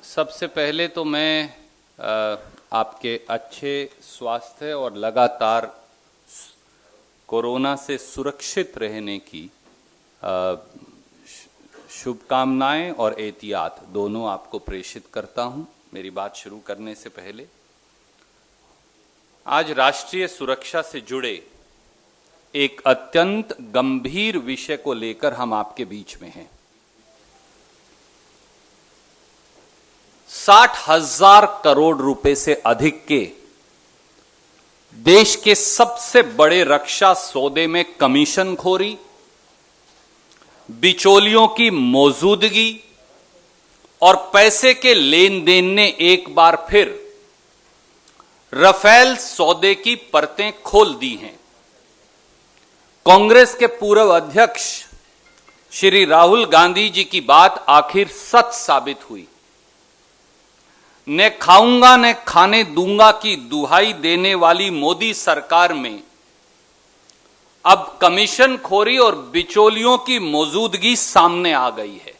सबसे पहले तो मैं आपके अच्छे स्वास्थ्य और लगातार कोरोना से सुरक्षित रहने की शुभकामनाएं और एहतियात दोनों आपको प्रेषित करता हूं। मेरी बात शुरू करने से पहले आज राष्ट्रीय सुरक्षा से जुड़े एक अत्यंत गंभीर विषय को लेकर हम आपके बीच में हैं। 60,000 करोड़ रुपए से अधिक के देश के सबसे बड़े रक्षा सौदे में कमीशनखोरी, बिचौलियों की मौजूदगी और पैसे के लेन देन ने एक बार फिर राफेल सौदे की परतें खोल दी हैं। कांग्रेस के पूर्व अध्यक्ष श्री राहुल गांधी जी की बात आखिर सच साबित हुई। न खाऊंगा न खाने दूंगा की दुहाई देने वाली मोदी सरकार में अब कमीशनखोरी और बिचौलियों की मौजूदगी सामने आ गई है।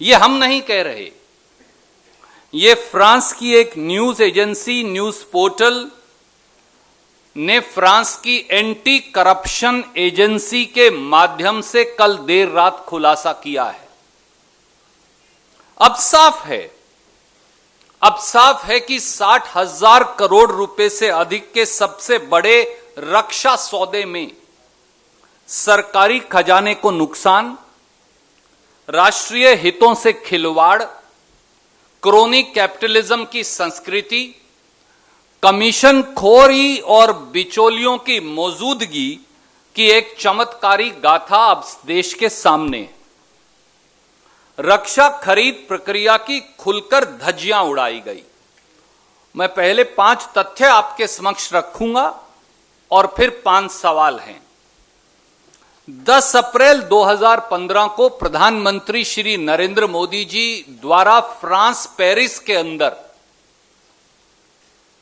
यह हम नहीं कह रहे, यह फ्रांस की एक न्यूज एजेंसी न्यूज पोर्टल ने फ्रांस की एंटी करप्शन एजेंसी के माध्यम से कल देर रात खुलासा किया है। अब साफ है कि 60,000 करोड़ रुपए से अधिक के सबसे बड़े रक्षा सौदे में सरकारी खजाने को नुकसान, राष्ट्रीय हितों से खिलवाड़, क्रोनी कैपिटलिज्म की संस्कृति, कमीशनखोरी और बिचौलियों की मौजूदगी की एक चमत्कारी गाथा अब देश के सामने है। रक्षा खरीद प्रक्रिया की खुलकर धज्जियां उड़ाई गई। मैं पहले 5 तथ्य आपके समक्ष रखूंगा और फिर 5 सवाल हैं। 10 अप्रैल 2015 को प्रधानमंत्री श्री नरेंद्र मोदी जी द्वारा फ्रांस पेरिस के अंदर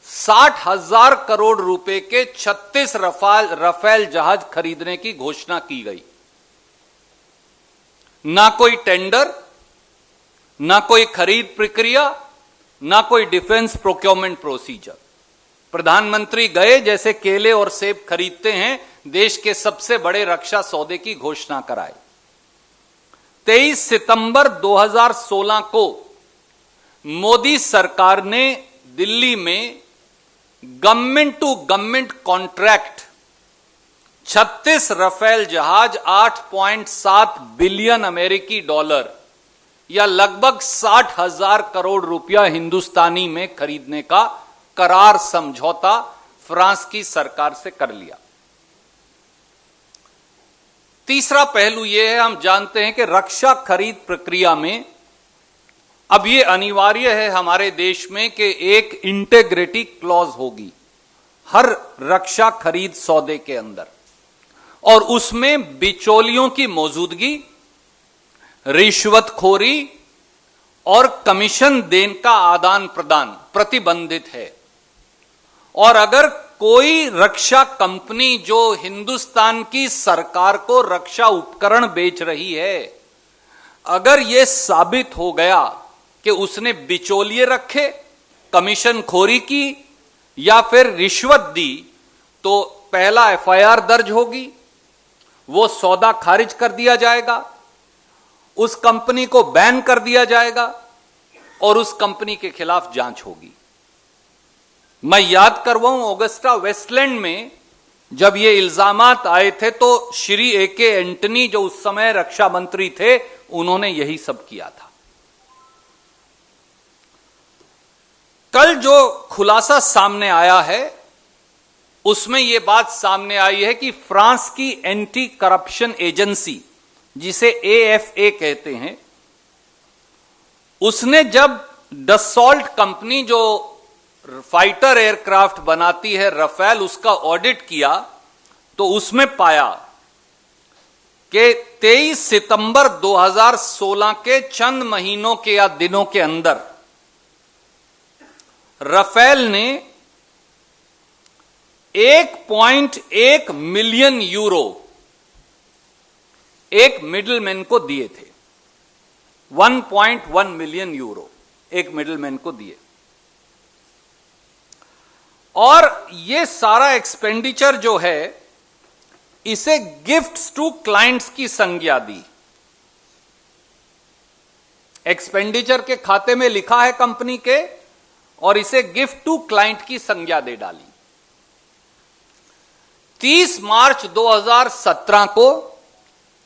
60,000 करोड़ रुपए के 36 राफेल जहाज खरीदने की घोषणा की गई। ना कोई टेंडर, ना कोई खरीद प्रक्रिया, ना कोई डिफेंस प्रोक्योरमेंट प्रोसीजर। प्रधानमंत्री गए जैसे केले और सेब खरीदते हैं, देश के सबसे बड़े रक्षा सौदे की घोषणा कराई। 23 सितंबर 2016 को मोदी सरकार ने दिल्ली में government to government contract 36 Rafale जहाज 8.7 बिलियन अमेरिकी डॉलर या लगभग 60,000 करोड़ रुपया हिंदुस्तानी में खरीदने का करार समझौता फ्रांस की सरकार से कर लिया। तीसरा पहलू यह है, हम जानते हैं कि रक्षा खरीद प्रक्रिया में अब यह अनिवार्य है हमारे देश में कि एक इंटेग्रिटी क्लॉज होगी हर रक्षा खरीद सौदे के अंदर, और उसमें बिचौलियों की मौजूदगी, रिश्वतखोरी और कमीशन देन का आदान प्रदान प्रतिबंधित है। और अगर कोई रक्षा कंपनी जो हिंदुस्तान की सरकार को रक्षा उपकरण बेच रही है, अगर यह साबित हो गया कि उसने बिचौलिए रखे, कमीशनखोरी की या फिर रिश्वत दी, तो पहला एफआईआर दर्ज होगी, वो सौदा खारिज कर दिया जाएगा, उस कंपनी को बैन कर दिया जाएगा और उस कंपनी के खिलाफ जांच होगी। मैं याद करवाऊं, ऑगस्टा वेस्टलैंड में जब ये इल्जामात आए थे तो श्री AK एंटनी जो उस समय रक्षा मंत्री थे, उन्होंने यही सब किया था। कल जो खुलासा सामने आया है उसमें यह बात सामने आई है कि फ्रांस की एंटी करप्शन एजेंसी, जिसे AFA कहते हैं, उसने जब डसॉल्ट कंपनी जो फाइटर एयरक्राफ्ट बनाती है राफेल, उसका ऑडिट किया तो उसमें पाया कि 23 सितंबर 2016 के चंद महीनों के या दिनों के अंदर राफेल ने 1.1 मिलियन यूरो एक मिडलमैन को दिए थे। 1.1 मिलियन यूरो एक मिडिलमैन को दिए, और ये सारा एक्सपेंडिचर जो है इसे गिफ्ट्स टू क्लाइंट्स की संज्ञा दी। एक्सपेंडिचर के खाते में लिखा है कंपनी के, और इसे गिफ्ट टू क्लाइंट की संज्ञा दे डाली। 30 मार्च 2017 को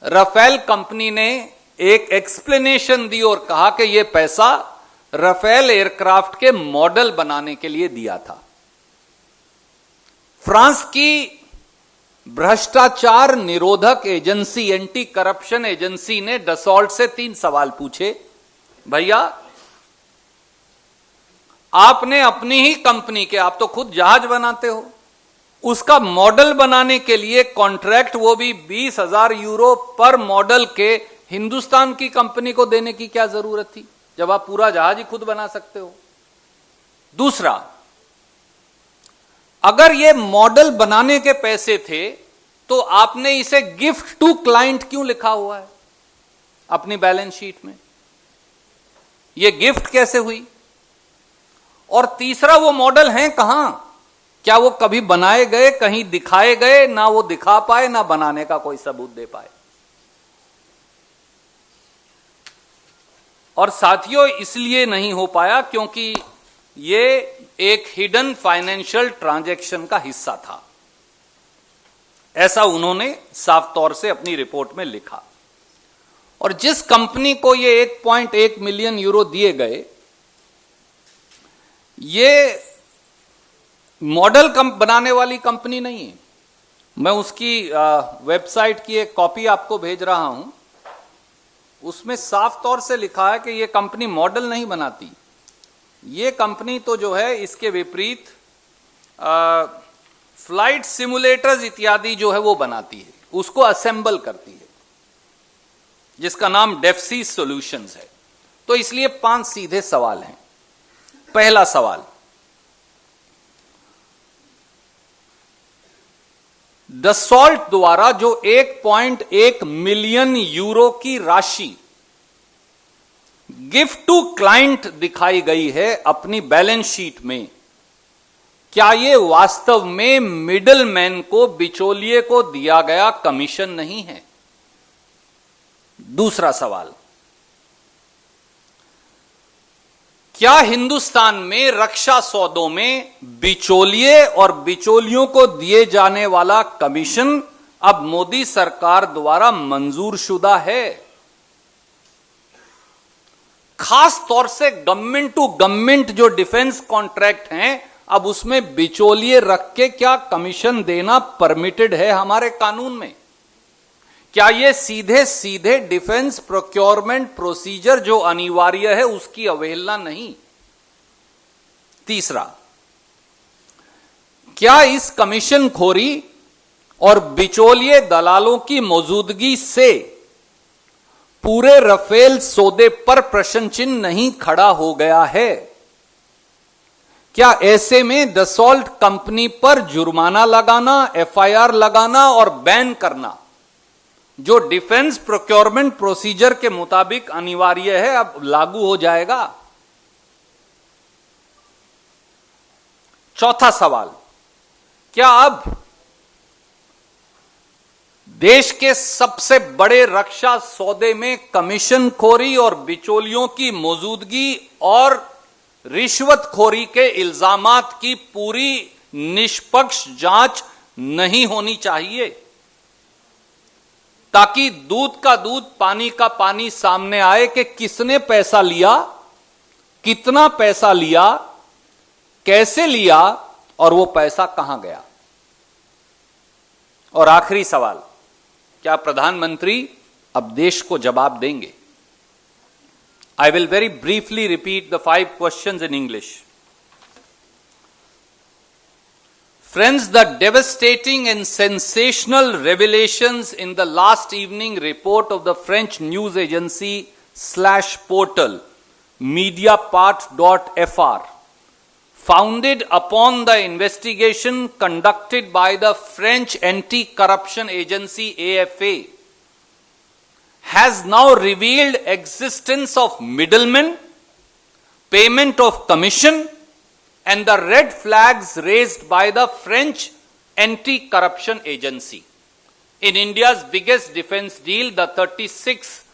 राफेल कंपनी ने एक एक्सप्लेनेशन दी और कहा कि यह पैसा राफेल एयरक्राफ्ट के मॉडल बनाने के लिए दिया था। फ्रांस की भ्रष्टाचार निरोधक एजेंसी, एंटी करप्शन एजेंसी ने डसॉल्ट से 3 सवाल पूछे। भैया, आपने अपनी ही कंपनी के, आप तो खुद जहाज बनाते हो, उसका मॉडल बनाने के लिए कॉन्ट्रैक्ट, वो भी 20,000 यूरो पर मॉडल के, हिंदुस्तान की कंपनी को देने की क्या जरूरत थी, जब आप पूरा जहाज ही खुद बना सकते हो। दूसरा, अगर ये मॉडल बनाने के पैसे थे तो आपने इसे गिफ्ट टू क्लाइंट क्यों लिखा हुआ है अपनी बैलेंस शीट में? ये गिफ्ट कैसे हुई? और तीसरा, वो मॉडल हैं कहां? क्या वो कभी बनाए गए, कहीं दिखाए गए? ना वो दिखा पाए, ना बनाने का कोई सबूत दे पाए। और साथियों, इसलिए नहीं हो पाया क्योंकि ये एक हिडन फाइनेंशियल ट्रांजैक्शन का हिस्सा था, ऐसा उन्होंने साफ तौर से अपनी रिपोर्ट में लिखा। और जिस कंपनी को ये 1.1 मिलियन यूरो दिए गए, ये मॉडल बनाने वाली कंपनी नहीं है। मैं उसकी वेबसाइट की एक कॉपी आपको भेज रहा हूं, उसमें साफ तौर से लिखा है कि ये कंपनी मॉडल नहीं बनाती। ये कंपनी तो जो है, इसके विपरीत फ्लाइट सिमुलेटर्स इत्यादि जो है वो बनाती है, उसको असेंबल करती है, जिसका नाम डेफसी सॉल्यूशंस है। तो इसलिए 5 सीधे सवाल हैं। पहला सवाल, डसॉल्ट द्वारा जो 1.1 मिलियन यूरो की राशि गिफ्ट टू क्लाइंट दिखाई गई है अपनी बैलेंस शीट में, क्या यह वास्तव में मिडलमैन को, बिचौलिए को दिया गया कमीशन नहीं है? दूसरा सवाल, क्या हिंदुस्तान में रक्षा सौदों में बिचौलिए और बिचौलियों को दिए जाने वाला कमीशन अब मोदी सरकार द्वारा मंजूर शुदा है? खास तौर से गवर्नमेंट टू गवर्नमेंट जो डिफेंस कॉन्ट्रैक्ट हैं, अब उसमें बिचौलिए रख के क्या कमीशन देना परमिटेड है हमारे कानून में? क्या यह सीधे सीधे डिफेंस प्रोक्योरमेंट प्रोसीजर जो अनिवार्य है उसकी अवहेलना नहीं? तीसरा, क्या इस कमीशन खोरी और बिचौलिए दलालों की मौजूदगी से पूरे राफेल सौदे पर प्रश्न चिन्ह नहीं खड़ा हो गया है? क्या ऐसे में डसॉल्ट कंपनी पर जुर्माना लगाना, एफआईआर लगाना और बैन करना, जो डिफेंस प्रोक्योरमेंट प्रोसीजर के मुताबिक अनिवार्य है, अब लागू हो जाएगा? चौथा सवाल, क्या अब देश के सबसे बड़े रक्षा सौदे में कमीशन खोरी और बिचौलियों की मौजूदगी और रिश्वतखोरी के इल्जामात की पूरी निष्पक्ष जांच नहीं होनी चाहिए, ताकि दूध का दूध, पानी का पानी सामने आए कि किसने पैसा लिया, कितना पैसा लिया, कैसे लिया और वो पैसा कहां गया? और आखिरी सवाल, क्या प्रधानमंत्री अब देश को जवाब देंगे? I will very briefly repeat the 5 questions in English. Friends, the devastating and sensational revelations in the last evening report of the French news agency /portal Mediapart.fr, founded upon the investigation conducted by the French anti-corruption agency AFA, has now revealed existence of middlemen, payment of commission, and the red flags raised by the French anti-corruption agency. In India's biggest defense deal, the 36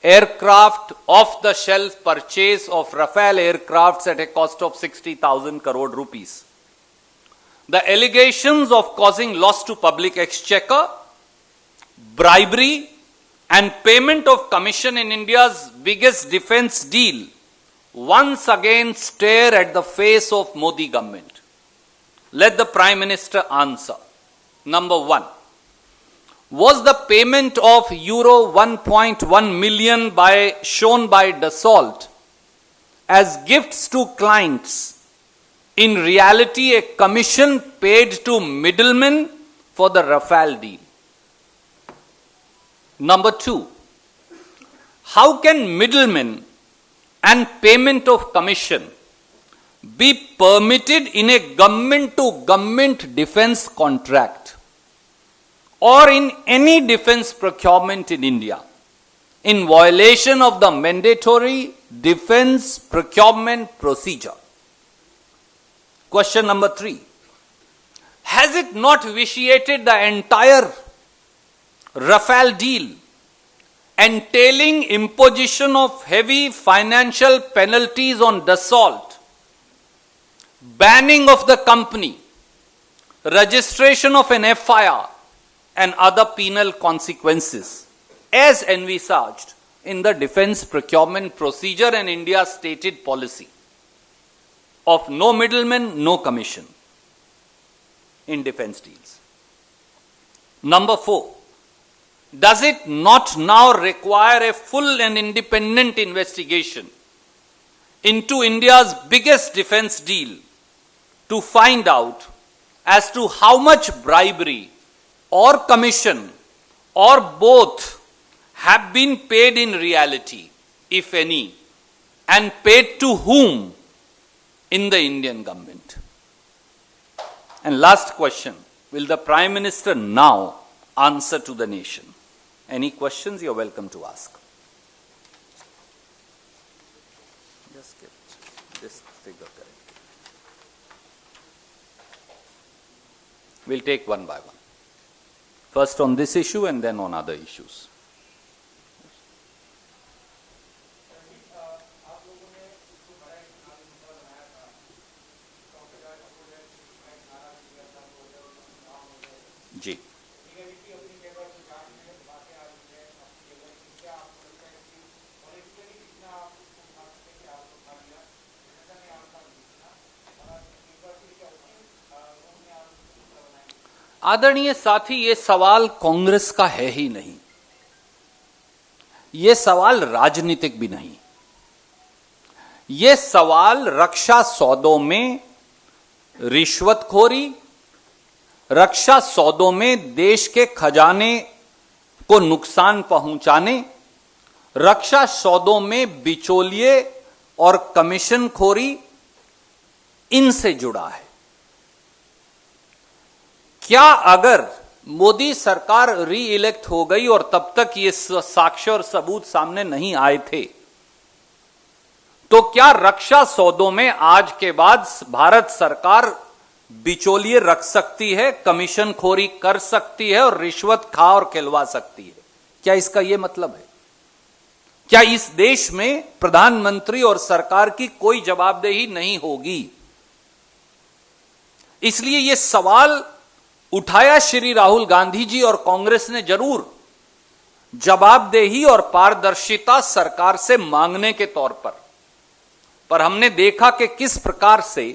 aircraft off-the-shelf purchase of Rafale aircrafts at a cost of 60,000 crore rupees. The allegations of causing loss to public exchequer, bribery, and payment of commission in India's biggest defense deal once again stare at the face of Modi government. Let the Prime Minister answer. Number one, was the payment of euro 1.1 million shown by Dassault as gifts to clients in reality a commission paid to middlemen for the Rafale deal? Number two, how can middlemen and payment of commission be permitted in a government-to-government defense contract or in any defense procurement in India in violation of the mandatory defense procurement procedure? Question number three, has it not vitiated the entire Rafale deal, entailing imposition of heavy financial penalties on Dassault, banning of the company, registration of an FIR, and other penal consequences, as envisaged in the defense procurement procedure and India's stated policy of no middleman, no commission in defense deals? Number four, does it not now require a full and independent investigation into India's biggest defense deal to find out as to how much bribery or commission or both have been paid in reality, if any, and paid to whom in the Indian government? And last question, will the Prime Minister now answer to the nation? Any questions, you're welcome to ask. Just get this figure correct. We'll take one by one. First on this issue and then on other issues. जी, आदरणीय साथी, ये सवाल कांग्रेस का है ही नहीं, ये सवाल राजनीतिक भी नहीं, ये सवाल रक्षा सौदों में रिश्वतखोरी, रक्षा सौदों में देश के खजाने को नुकसान पहुंचाने, रक्षा सौदों में बिचौलिए और कमीशनखोरी, इनसे जुड़ा है। क्या अगर मोदी सरकार री इलेक्ट हो गई और तब तक ये साक्ष्य और सबूत सामने नहीं आए थे, तो क्या रक्षा सौदों में आज के बाद भारत सरकार बिचौलिए रख सकती है, कमीशनखोरी कर सकती है और रिश्वत खा और खिलवा सकती है? क्या इसका यह मतलब है? क्या इस देश में प्रधानमंत्री और सरकार की कोई जवाबदेही नहीं होगी? इसलिए यह सवाल उठाया श्री राहुल गांधी जी और कांग्रेस ने जरूर, जवाबदेही और पारदर्शिता सरकार से मांगने के तौर पर हमने देखा कि किस प्रकार से,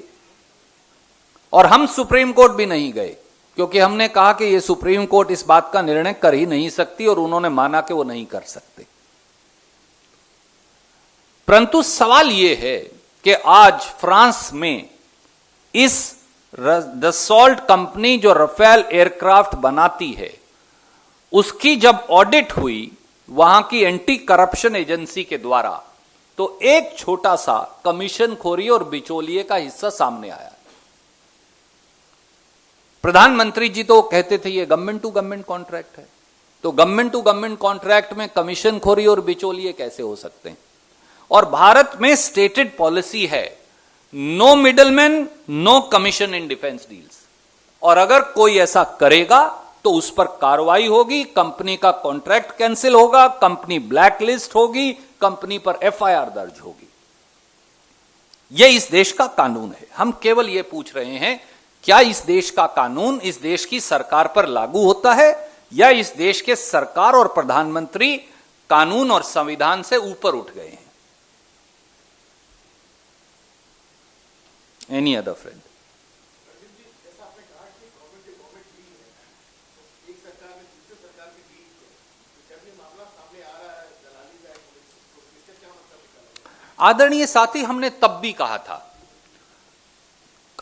और हम सुप्रीम कोर्ट भी नहीं गए क्योंकि हमने कहा कि यह सुप्रीम कोर्ट इस बात का निर्णय कर ही नहीं सकती और उन्होंने माना कि वो नहीं कर सकते। परंतु सवाल यह है कि आज फ्रांस में इस दसॉल्ट कंपनी जो रफेल एयरक्राफ्ट बनाती है, उसकी जब ऑडिट हुई वहां की एंटी करप्शन एजेंसी के द्वारा, तो एक छोटा सा कमीशनखोरी और बिचौलिए का हिस्सा सामने आया। प्रधानमंत्री जी तो कहते थे ये गवर्नमेंट टू गवर्नमेंट कॉन्ट्रैक्ट है, तो गवर्नमेंट टू गवर्नमेंट कॉन्ट्रैक्ट में कमीशन खोरी और बिचौलिए कैसे हो सकते हैं? और भारत में स्टेटेड पॉलिसी है, no middleman, no commission in defence deals. और अगर कोई ऐसा करेगा तो उस पर कार्रवाई होगी, कंपनी का कॉन्ट्रैक्ट कैंसिल होगा, कंपनी ब्लैकलिस्ट होगी, कंपनी पर एफआईआर दर्ज होगी। यह इस देश का कानून है। हम केवल यह पूछ रहे हैं, क्या इस देश का कानून इस देश की सरकार पर लागू होता है, या इस देश के सरकार और प्रधानमंत्री कानून और संविधान से ऊपर उठ गए हैं? Any other friend? आदरणीय साथी, हमने तब भी कहा था,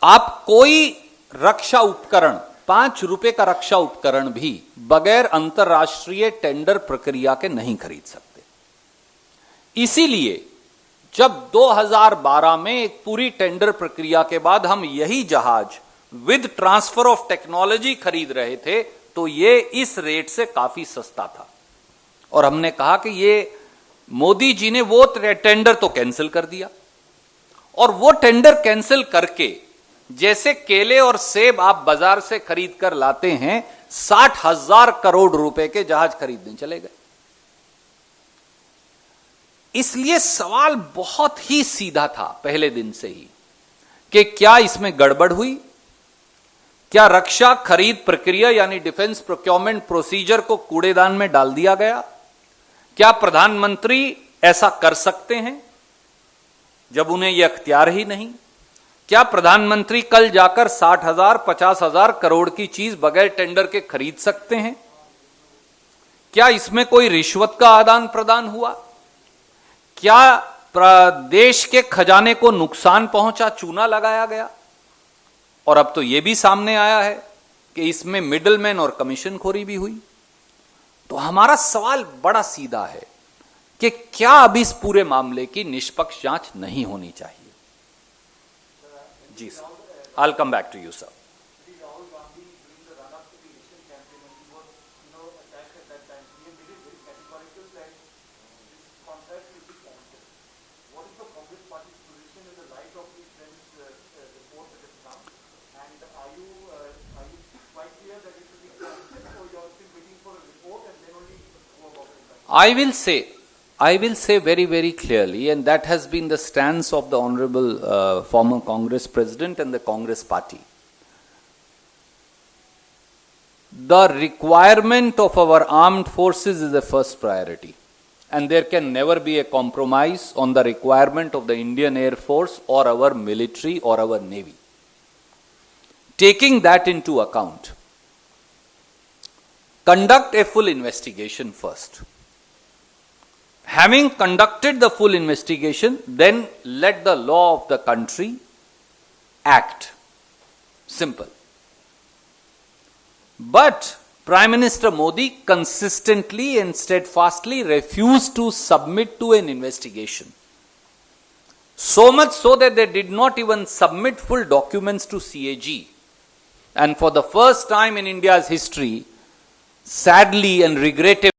आप कोई रक्षा उपकरण, 5 रुपए का रक्षा उपकरण भी बगैर अंतरराष्ट्रीय टेंडर प्रक्रिया के नहीं खरीद सकते। इसीलिए जब 2012 में एक पूरी टेंडर प्रक्रिया के बाद हम यही जहाज विद ट्रांसफर ऑफ टेक्नोलॉजी खरीद रहे थे, तो ये इस रेट से काफी सस्ता था। और हमने कहा कि ये मोदी जी ने वो टेंडर तो कैंसिल कर दिया, और वो टेंडर कैंसिल करके जैसे केले और सेब आप बाजार से खरीद कर लाते हैं, 60,000 करोड़ रुपए के जहाज खरीदने चले गए। इसलिए सवाल बहुत ही सीधा था पहले दिन से ही कि क्या इसमें गड़बड़ हुई, क्या रक्षा खरीद प्रक्रिया यानी डिफेंस प्रोक्योरमेंट प्रोसीजर को कूड़ेदान में डाल दिया गया, क्या प्रधानमंत्री ऐसा कर सकते हैं जब उन्हें यह अख्तियार ही नहीं, क्या प्रधानमंत्री कल जाकर 60,000 50,000 करोड़ की चीज बगैर टेंडर के खरीद सकते हैं, क्या इसमें कोई रिश्वत का आदान प्रदान हुआ, क्या देश के खजाने को नुकसान पहुंचा, चूना लगाया गया? और अब तो यह भी सामने आया है कि इसमें मिडलमैन और कमीशन खोरी भी हुई। तो हमारा सवाल बड़ा सीधा है कि क्या अब इस पूरे मामले की निष्पक्ष जांच नहीं होनी चाहिए? जी sir, I will come back to you sir. I will say very, very clearly, and that has been the stance of the Honorable former Congress President and the Congress Party. The requirement of our armed forces is the first priority, and there can never be a compromise on the requirement of the Indian Air Force or our military or our Navy. Taking that into account, conduct a full investigation first. Having conducted the full investigation, then let the law of the country act. Simple. But Prime Minister Modi consistently and steadfastly refused to submit to an investigation. So much so that they did not even submit full documents to CAG. And for the first time in India's history, sadly and regrettably,